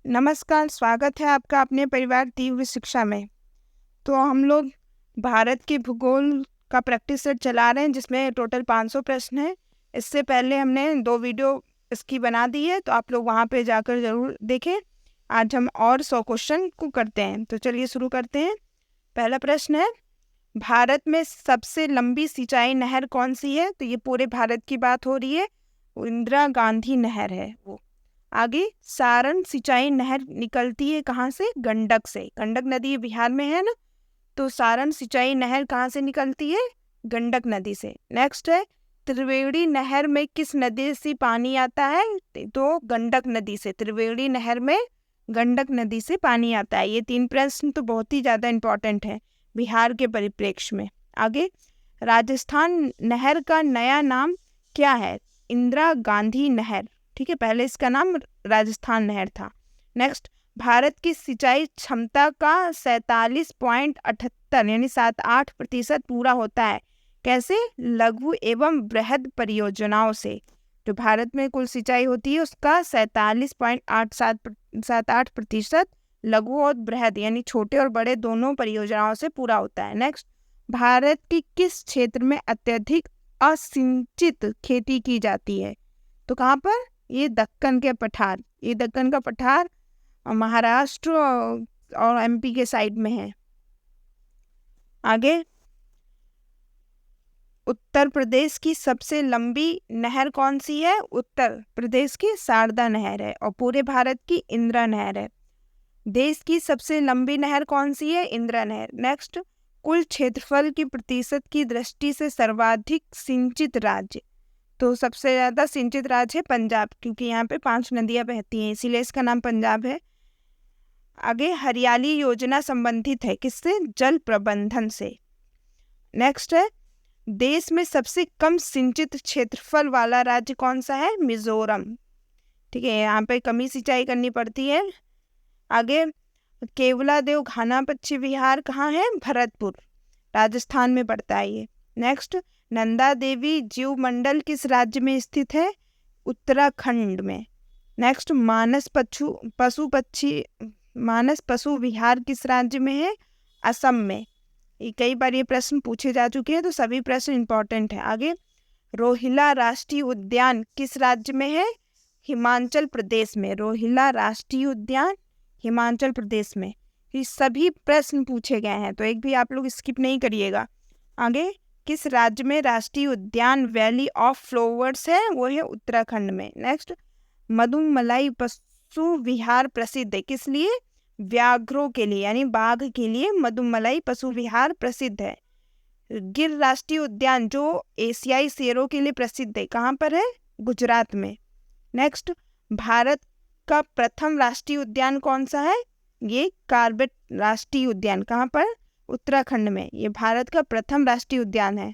नमस्कार, स्वागत है आपका अपने परिवार तीव्र शिक्षा में। तो हम लोग भारत के भूगोल का प्रैक्टिस सेट चला रहे हैं जिसमें टोटल 500 प्रश्न हैं। इससे पहले हमने 2 वीडियो इसकी बना दी है, तो आप लोग वहाँ पे जाकर ज़रूर देखें। आज हम और 100 क्वेश्चन को करते हैं, तो चलिए शुरू करते हैं। पहला प्रश्न है, भारत में सबसे लंबी सिंचाई नहर कौन सी है? तो ये पूरे भारत की बात हो रही है, वो इंदिरा गांधी नहर है वो। आगे, सारण सिंचाई नहर निकलती है कहाँ से? गंडक से। गंडक नदी बिहार में है ना, तो सारण सिंचाई नहर कहाँ से निकलती है? गंडक नदी से। नेक्स्ट है, त्रिवेणी नहर में किस नदी से पानी आता है? तो गंडक नदी से। त्रिवेणी नहर में गंडक नदी से पानी आता है। ये 3 प्रश्न तो बहुत ही ज़्यादा इम्पोर्टेंट है बिहार के परिप्रेक्ष्य में। आगे, राजस्थान नहर का नया नाम क्या है? इंदिरा गांधी नहर। ठीक है, पहले इसका नाम राजस्थान नहर था। नेक्स्ट, भारत की सिंचाई क्षमता का 47.78 यानी 7-8% पूरा होता है कैसे? लघु एवं बृहद परियोजनाओं से। जो भारत में कुल सिंचाई होती है उसका 47.87-78% लघु और बृहद यानी छोटे और बड़े दोनों परियोजनाओं से पूरा होता है। नेक्स्ट, भारत की किस क्षेत्र में अत्यधिक असिंचित खेती की जाती है? तो कहाँ पर? ये दक्कन के पठार। ये दक्कन का पठार महाराष्ट्र और एमपी के साइड में है। आगे, उत्तर प्रदेश की सबसे लंबी नहर कौन सी है? उत्तर प्रदेश की शारदा नहर है और पूरे भारत की इंदिरा नहर है। देश की सबसे लंबी नहर कौन सी है? इंदिरा नहर। नेक्स्ट, कुल क्षेत्रफल की प्रतिशत की दृष्टि से सर्वाधिक सिंचित राज्य। तो सबसे ज़्यादा सिंचित राज्य है पंजाब, क्योंकि यहाँ पे 5 नदियाँ बहती हैं, इसीलिए इसका नाम पंजाब है। आगे, हरियाली योजना संबंधित है किससे? जल प्रबंधन से। नेक्स्ट है, देश में सबसे कम सिंचित क्षेत्रफल वाला राज्य कौन सा है? मिजोरम। ठीक है, यहाँ पे कम ही सिंचाई करनी पड़ती है। आगे, केवलादेव घाना पक्षी विहार कहाँ है? भरतपुर, राजस्थान में पड़ता है ये। नेक्स्ट, नंदा देवी जीव मंडल किस राज्य में स्थित है? उत्तराखंड में। नेक्स्ट, मानस पशु विहार किस राज्य में है? असम में। ये कई बार ये प्रश्न पूछे जा चुके हैं, तो सभी प्रश्न इंपॉर्टेंट है। आगे, रोहिला राष्ट्रीय उद्यान किस राज्य में है? हिमाचल प्रदेश में। रोहिला राष्ट्रीय उद्यान हिमाचल प्रदेश में। ये सभी प्रश्न पूछे गए हैं, तो एक भी आप लोग स्किप नहीं करिएगा। आगे, किस राज्य में राष्ट्रीय उद्यान वैली ऑफ फ्लावर्स है? वो है उत्तराखंड में। नेक्स्ट, मधुमलाई पशु विहार प्रसिद्ध है किस लिए? व्याघ्रों के लिए यानी बाघ के लिए मधुमलाई पशु विहार प्रसिद्ध है। गिर राष्ट्रीय उद्यान जो एशियाई शेरों के लिए प्रसिद्ध है, कहाँ पर है? गुजरात में। नेक्स्ट, भारत का प्रथम राष्ट्रीय उद्यान कौन सा है? ये कार्बेट राष्ट्रीय उद्यान, कहाँ पर? उत्तराखंड में। ये भारत का प्रथम राष्ट्रीय उद्यान है।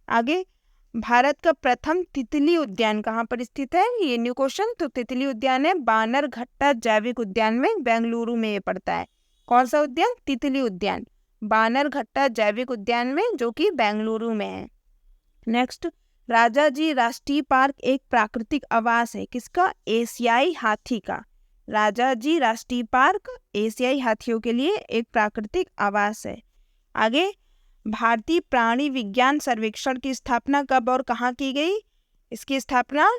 आगे, भारत का प्रथम तितली उद्यान कहाँ पर स्थित है? ये न्यू क्वेश्चन। तो तितली उद्यान है बानरघट्टा जैविक उद्यान में, बेंगलुरु में ये पड़ता है। कौन सा उद्यान? तितली उद्यान बानरघट्टा जैविक उद्यान में, जो कि बेंगलुरु में है। नेक्स्ट, राजाजी राष्ट्रीय पार्क एक प्राकृतिक आवास है किसका? एशियाई हाथी का। राजाजी राष्ट्रीय पार्क एशियाई हाथियों के लिए एक प्राकृतिक आवास है। आगे, भारतीय प्राणी विज्ञान सर्वेक्षण की स्थापना कब और कहाँ की गई? इसकी स्थापना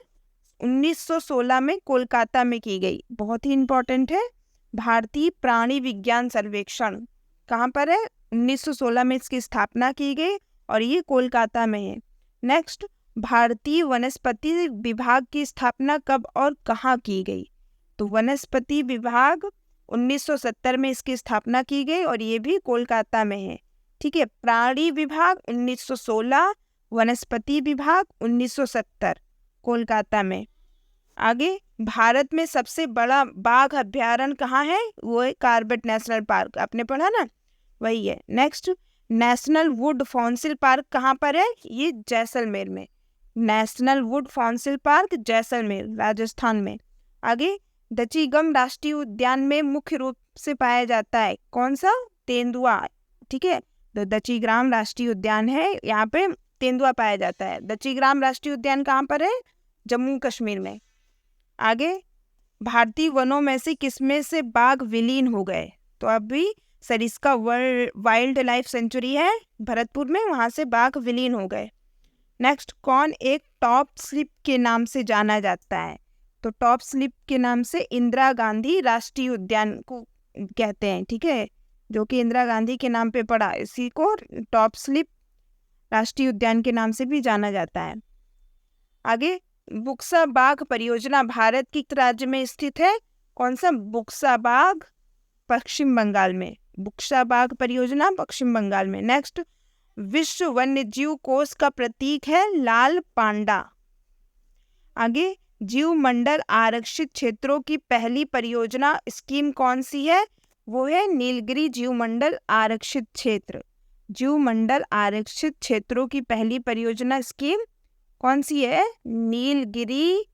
1916 में कोलकाता में की गई। बहुत ही इंपॉर्टेंट है। भारतीय प्राणी विज्ञान सर्वेक्षण कहाँ पर है? 1916 में इसकी स्थापना की गई और ये कोलकाता में है। नेक्स्ट, भारतीय वनस्पति विभाग की स्थापना कब और कहाँ की गई? तो वनस्पति विभाग 1970 में इसकी स्थापना की गई और ये भी कोलकाता में है। ठीक है, प्राणी विभाग 1916, वनस्पति विभाग 1970, कोलकाता में। आगे, भारत में सबसे बड़ा बाघ अभ्यारण्य कहाँ है? वो है कार्बेट नेशनल पार्क, आपने पढ़ा ना, वही है। Next, national would fossil park कहाँ पर है? ये जैसलमेर में। National would fossil park Jaisalmer, Rajasthan में। आगे, दचिगम राष्ट्रीय उद्यान में मुख्य रूप से पाया जाता है कौन सा? तेंदुआ। ठीक है, तो दचिग्राम राष्ट्रीय उद्यान है, यहाँ पे तेंदुआ पाया जाता है। दचिग्राम राष्ट्रीय उद्यान कहाँ पर है? जम्मू कश्मीर में। आगे, भारतीय वनों में से किसमें से बाघ विलीन हो गए? तो अभी सरिस्का वाइल्ड लाइफ सेंचुरी है भरतपुर में, वहां से बाघ विलीन हो गए। नेक्स्ट, कौन एक टॉप स्लिप के नाम से जाना जाता है? तो टॉप स्लिप के नाम से इंदिरा गांधी राष्ट्रीय उद्यान को कहते हैं, ठीक है, जो कि इंदिरा गांधी के नाम पे पड़ा, इसी को टॉप स्लिप राष्ट्रीय उद्यान के नाम से भी जाना जाता है। आगे, बुक्सा बाघ परियोजना भारत के किस राज्य में स्थित है? कौन सा? बुक्सा बाघ पश्चिम बंगाल में, बुक्सा बाघ परियोजना पश्चिम बंगाल में। नेक्स्ट, विश्व वन्य जीव कोष का प्रतीक है लाल पांडा। आगे, जीव मंडल आरक्षित क्षेत्रों की पहली परियोजना स्कीम कौन सी है? वो है नीलगिरी जीव मंडल आरक्षित क्षेत्र। जीव मंडल आरक्षित क्षेत्रों की पहली परियोजना स्कीम कौन सी है? नीलगिरी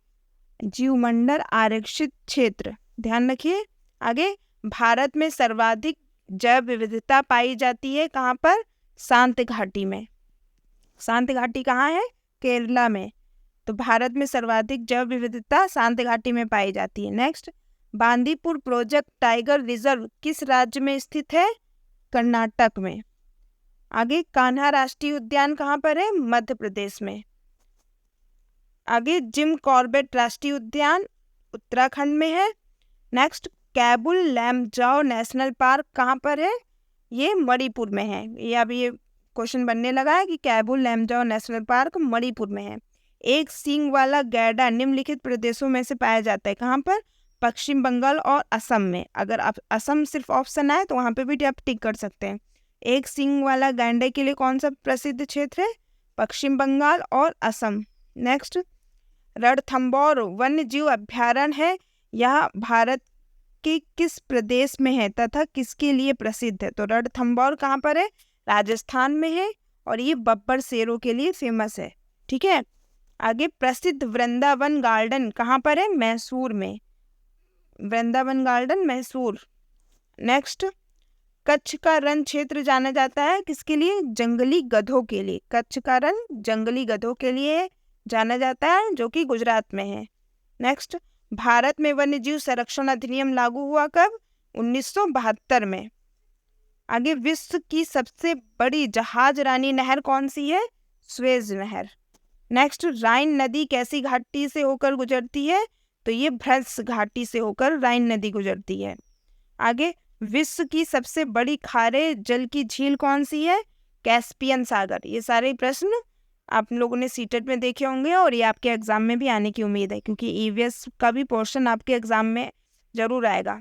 जीव मंडल आरक्षित क्षेत्र, ध्यान रखिए। आगे, भारत में सर्वाधिक जैव विविधता पाई जाती है कहाँ पर? शांत घाटी में। शांत घाटी कहाँ है? केरला में। तो भारत में सर्वाधिक जैव विविधता शांत घाटी में पाई जाती है। Next, Bandipur project tiger reserve किस राज्य में स्थित है? कर्नाटक में। आगे, कान्हा राष्ट्रीय उद्यान कहाँ पर है? मध्य प्रदेश में। आगे, जिम कॉर्बेट राष्ट्रीय उद्यान उत्तराखंड में है। Next, Keibul Lamjao national park कहाँ पर है? ये मणिपुर में है। ये अभी ये क्वेश्चन बनने लगा है कि कैबुल लैमजाओ नेशनल पार्क मणिपुर में है। एक सींग वाला गैंडा निम्नलिखित प्रदेशों में से पाया जाता है, कहाँ पर? पश्चिम बंगाल और असम में। अगर आप असम सिर्फ ऑप्शन आए तो वहाँ पे भी आप टिक कर सकते हैं। एक सींग वाला गैंडे के लिए कौन सा प्रसिद्ध क्षेत्र है? पश्चिम बंगाल और असम। नेक्स्ट, रणथंभौर वन्य जीव अभ्यारण्य है, यह भारत के किस प्रदेश में है तथा किसके लिए प्रसिद्ध है? तो रणथंभौर कहाँ पर है? राजस्थान में है, और ये बब्बर शेरों के लिए फेमस है, ठीक है। आगे, प्रसिद्ध वृंदावन गार्डन कहाँ पर है? मैसूर में। वृंदावन गार्डन मैसूर। नेक्स्ट, कच्छ का रण क्षेत्र जाना जाता है किसके लिए? जंगली गधों के लिए। कच्छ का रण जंगली गधों के लिए जाना जाता है, जो कि गुजरात में है। नेक्स्ट, भारत में वन्य जीव संरक्षण अधिनियम लागू हुआ कब? 1972 में। आगे, विश्व की सबसे बड़ी जहाज रानी नहर कौन सी है? स्वेज नहर। नेक्स्ट, राइन नदी कैसी घाटी से होकर गुजरती है? तो ये भ्रंश घाटी से होकर राइन नदी गुजरती है। आगे, विश्व की सबसे बड़ी खारे जल की झील कौन सी है? कैस्पियन सागर। ये सारे प्रश्न आप लोगों ने सीटेट में देखे होंगे और ये आपके एग्जाम में भी आने की उम्मीद है, क्योंकि ईवीएस का भी पोर्शन आपके एग्जाम में जरूर आएगा।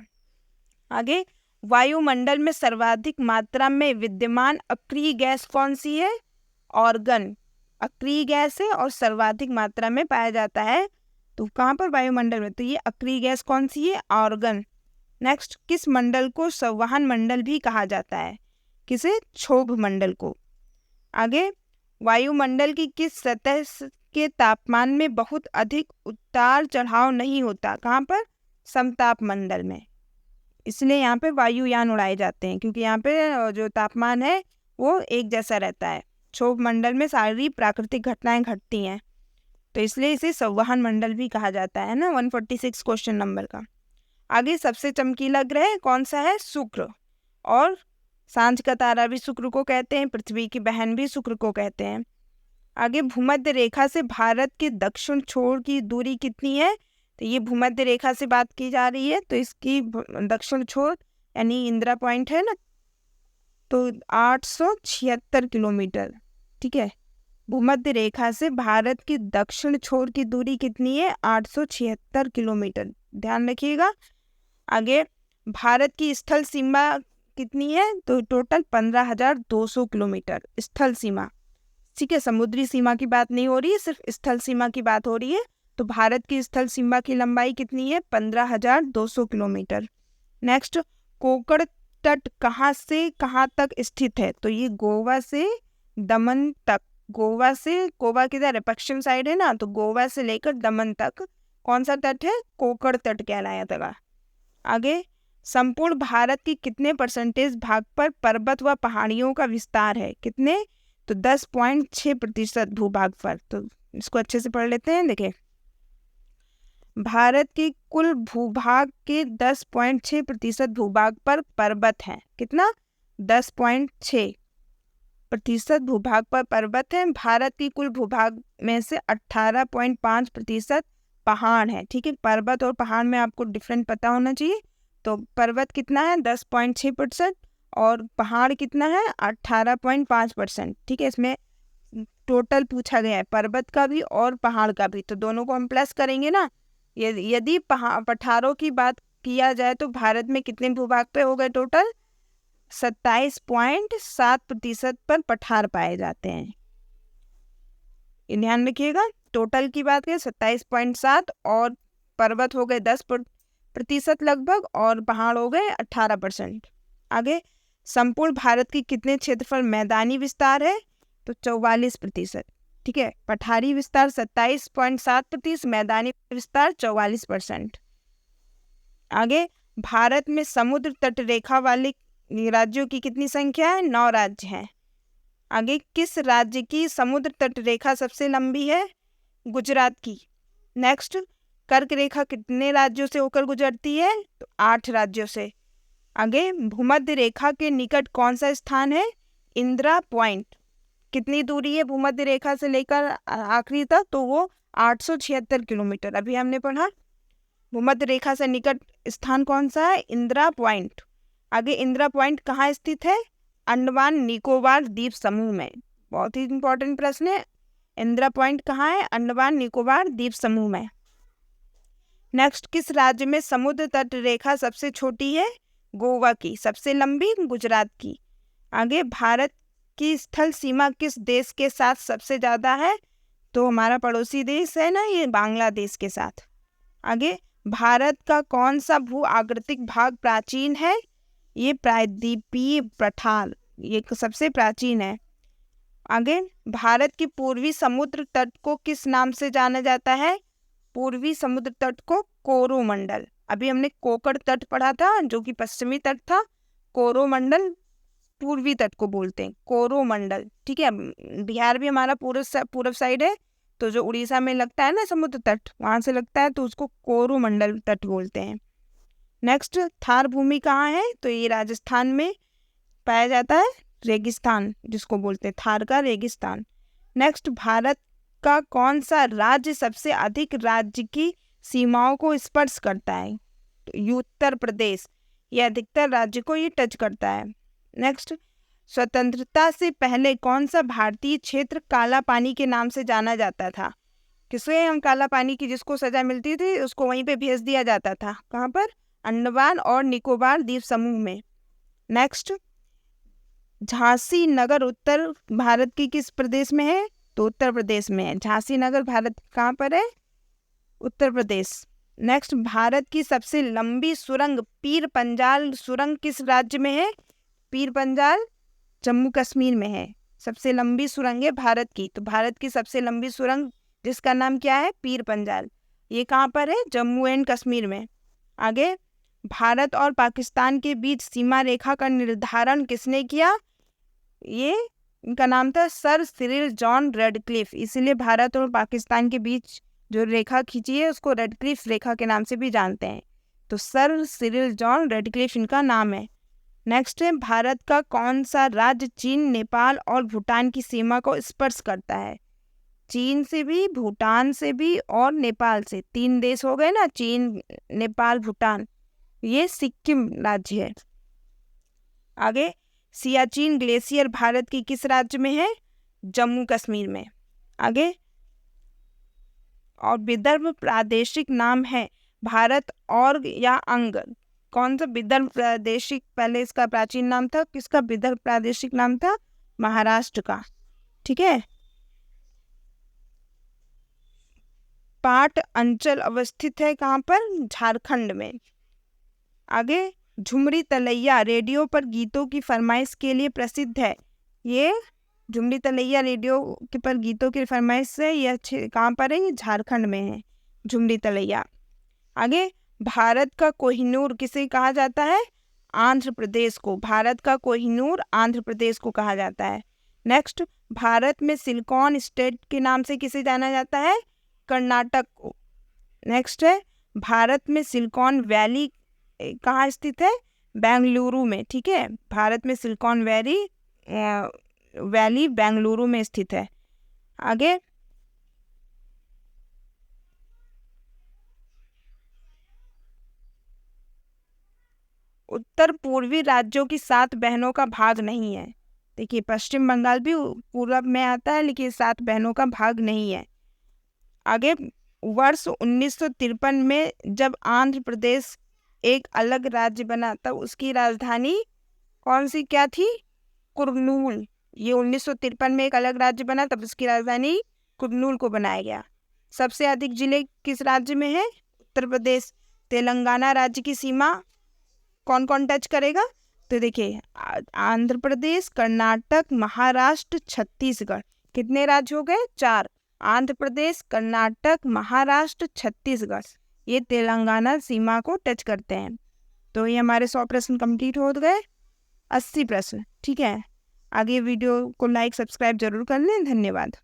आगे, वायुमंडल में सर्वाधिक मात्रा में विद्यमान अक्रिय गैस कौन सी है? ऑर्गन। अक्रिय गैस है और सर्वाधिक मात्रा में पाया जाता है, तो कहाँ पर? वायुमंडल में। तो ये अक्रिय गैस कौन सी है? ऑर्गन। नेक्स्ट, किस मंडल को संवहन मंडल भी कहा जाता है? किसे? क्षोभ मंडल को। आगे, वायुमंडल की किस सतह के तापमान में बहुत अधिक उतार चढ़ाव नहीं होता? कहाँ पर? समताप मंडल में। इसलिए यहाँ पे वायुयान उड़ाए जाते हैं, क्योंकि यहाँ पे जो तापमान है वो एक जैसा रहता है। क्षोभ मंडल में सारी प्राकृतिक घटनाएं घटती हैं, तो इसलिए इसे संवहन मंडल भी कहा जाता है ना। 146 क्वेश्चन नंबर का। आगे, सबसे चमकीला ग्रह कौन सा है? शुक्र। और सांझ का तारा भी शुक्र को कहते हैं, पृथ्वी की बहन भी शुक्र को कहते हैं। आगे, भूमध्य रेखा से भारत के दक्षिण छोर की दूरी कितनी है? तो ये भूमध्य रेखा से बात की जा रही है, तो इसकी दक्षिण छोर यानी इंदिरा पॉइंट है ना, तो 876 किलोमीटर, ठीक है। भूमध्य रेखा से भारत की दक्षिण छोर की दूरी कितनी है? 876 किलोमीटर, ध्यान रखिएगा। आगे, भारत की स्थल सीमा कितनी है? तो टोटल 15,200 किलोमीटर स्थल सीमा, ठीक है। समुद्री सीमा की बात नहीं हो रही है, सिर्फ स्थल सीमा की बात हो रही है। तो भारत की स्थल सीमा की लंबाई कितनी है? 15,200 किलोमीटर। नेक्स्ट, कोकण तट कहाँ से कहाँ तक स्थित है? तो ये गोवा से दमन तक। गोवा से, गोवा किधर है? पश्चिम साइड है ना, तो गोवा से लेकर दमन तक कौन सा तट है? कोकण तट कहलाया था। आगे, संपूर्ण भारत की कितने % भाग पर पर्वत व पहाड़ियों का विस्तार है? कितने? तो 10.6% भूभाग पर। तो इसको अच्छे से पढ़ लेते हैं। देखिए, भारत के कुल भूभाग के 10.6% भूभाग पर पर्वत हैं। कितना? 10.6% भूभाग पर पर्वत है। भारत की कुल भूभाग में से 18.5% पहाड़ है। ठीक है, पर्वत और पहाड़ में आपको डिफरेंट पता होना चाहिए। तो पर्वत कितना है? 10.6% और पहाड़ कितना है? 18.5%। ठीक है, इसमें टोटल पूछा गया है पर्वत का भी और पहाड़ का भी, तो दोनों को हम प्लस करेंगे ना। यदि पठारों की बात किया जाए तो भारत में कितने भूभाग पे हो गए? टोटल 27.7% पर पठार पाए जाते हैं। ये ध्यान रखिएगा, टोटल की बात करें 27.7 और पर्वत हो गए 10% लगभग और पहाड़ हो गए 18%। आगे, संपूर्ण भारत की कितने क्षेत्रफल मैदानी विस्तार है? तो 44%। ठीक है, पठारी विस्तार 27.7%, मैदानी विस्तार 44%। आगे, भारत में समुद्र तट रेखा वाले राज्यों की कितनी संख्या है? 9 राज्य हैं। आगे, किस राज्य की समुद्र तट रेखा सबसे लंबी है? गुजरात की। नेक्स्ट, कर्क रेखा कितने राज्यों से होकर गुजरती है? तो 8 राज्यों से। आगे, भूमध्य रेखा के निकट कौन सा स्थान है? इंदिरा पॉइंट। कितनी दूरी है भूमध्य रेखा से लेकर आखिरी तक? तो वो 876 किलोमीटर। अभी हमने पढ़ा भूमध्य रेखा से निकट स्थान कौन सा है? इंदिरा पॉइंट। आगे, इंदिरा पॉइंट कहाँ स्थित है? अंडमान निकोबार द्वीप समूह में। बहुत ही इंपॉर्टेंट प्रश्न है। इंदिरा पॉइंट कहाँ है? अंडमान निकोबार द्वीप समूह में। नेक्स्ट, किस राज्य में समुद्र तट रेखा सबसे छोटी है? गोवा की। सबसे लंबी? गुजरात की। आगे, भारत की स्थल सीमा किस देश के साथ सबसे ज्यादा है? तो हमारा पड़ोसी देश है ना, ये बांग्लादेश के साथ। आगे, भारत का कौन सा भू आकृतिक भाग प्राचीन है? ये प्रायद्वीपीय पठार, ये सबसे प्राचीन है। आगे, भारत की पूर्वी समुद्र तट को किस नाम से जाना जाता है? पूर्वी समुद्र तट को कोरोमंडल। अभी हमने कोकड़ तट पढ़ा था जो कि पश्चिमी तट था, कोरोमंडल पूर्वी तट को बोलते हैं, कोरोमंडल। ठीक है, बिहार भी हमारा पूर्व साइड है, तो जो उड़ीसा में लगता है ना समुद्र तट, वहां से लगता है, तो उसको कोरोमंडल तट बोलते हैं। नेक्स्ट, थार भूमि कहाँ है? तो ये राजस्थान में पाया जाता है, रेगिस्तान जिसको बोलते हैं, थार का रेगिस्तान। नेक्स्ट, भारत का कौन सा राज्य सबसे अधिक राज्य की सीमाओं को स्पर्श करता है? तो उत्तर प्रदेश, ये अधिकतर राज्य को ये टच करता है। नेक्स्ट, स्वतंत्रता से पहले कौन सा भारतीय क्षेत्र काला पानी के नाम से जाना जाता था? किसे हम काला पानी की जिसको सजा मिलती थी उसको वहीं पे भेज दिया जाता था। कहाँ पर? अंडमान और निकोबार द्वीप समूह में। नेक्स्ट, झांसी नगर उत्तर भारत की किस प्रदेश में है? तो उत्तर प्रदेश में है। झांसी नगर भारत कहाँ पर है? उत्तर प्रदेश। नेक्स्ट, भारत की सबसे लंबी सुरंग पीर पंजाल सुरंग किस राज्य में है? पीर पंजाल जम्मू कश्मीर में है। सबसे लंबी सुरंग है भारत की, तो भारत की सबसे लंबी सुरंग जिसका नाम क्या है? पीर पंजाल। ये कहाँ पर है? जम्मू एंड कश्मीर में। आगे, भारत और पाकिस्तान के बीच सीमा रेखा का निर्धारण किसने किया? ये इनका नाम था सर सिरिल जॉन रेडक्लिफ। इसीलिए भारत और पाकिस्तान के बीच जो रेखा खींची है उसको रेडक्लिफ रेखा के नाम से भी जानते हैं। तो सर सिरिल जॉन रेडक्लिफ इनका नाम है। नेक्स्ट है, भारत का कौन सा राज्य चीन, नेपाल और भूटान की सीमा को स्पर्श करता है? चीन से भी, भूटान से भी और नेपाल से, 3 देश हो गए ना, चीन, नेपाल, भूटान। ये सिक्किम राज्य है। आगे, सियाचिन ग्लेशियर भारत की किस राज्य में है? जम्मू कश्मीर में। आगे, और विदर्भ प्रादेशिक नाम है भारत और या अंग? कौन सा विदर्भ प्रादेशिक, पहले इसका प्राचीन नाम था, किसका विदर्भ प्रादेशिक नाम था? महाराष्ट्र का। ठीक है, पाट अंचल अवस्थित है कहाँ पर? झारखंड में। आगे, झुमरी तलैया रेडियो पर गीतों की फरमाइश के लिए प्रसिद्ध है। ये झुमरी तलैया रेडियो के पर गीतों की फरमाइश से ये अच्छे कहाँ पर है? ये झारखंड में है, झुमरी तलैया। आगे, भारत का कोहिनूर किसे कहा जाता है? आंध्र प्रदेश को। भारत का कोहिनूर आंध्र प्रदेश को कहा जाता है। नेक्स्ट, भारत में सिलिकॉन स्टेट के नाम से किसे जाना जाता है? कर्नाटक को। नेक्स्ट है भारत में सिलिकॉन वैली कहाँ स्थित है? बेंगलुरु में। ठीक है, भारत में सिलिकॉन वैली बेंगलुरु में स्थित है। आगे उत्तर पूर्वी राज्यों की 7 बहनों का भाग नहीं है। देखिए पश्चिम बंगाल भी पूर्व में आता है लेकिन 7 बहनों का भाग नहीं है। आगे वर्ष 1953 में जब आंध्र प्रदेश एक अलग राज्य बना तब उसकी राजधानी कौन सी क्या थी? कुर्नूल। ये 1953 में एक अलग राज्य बना तब उसकी राजधानी कुर्नूल को बनाया गया। सबसे अधिक जिले किस राज्य में है? उत्तर प्रदेश। तेलंगाना राज्य की सीमा कौन कौन टच करेगा? तो देखिए आंध्र प्रदेश, कर्नाटक, महाराष्ट्र, छत्तीसगढ़। कितने राज्य हो गए? 4। आंध्र प्रदेश, कर्नाटक, महाराष्ट्र, छत्तीसगढ़ ये तेलंगाना सीमा को टच करते हैं। तो ये हमारे 100 प्रश्न कंप्लीट हो गए, 80 प्रश्न। ठीक है, आगे वीडियो को लाइक सब्सक्राइब जरूर कर लें। धन्यवाद।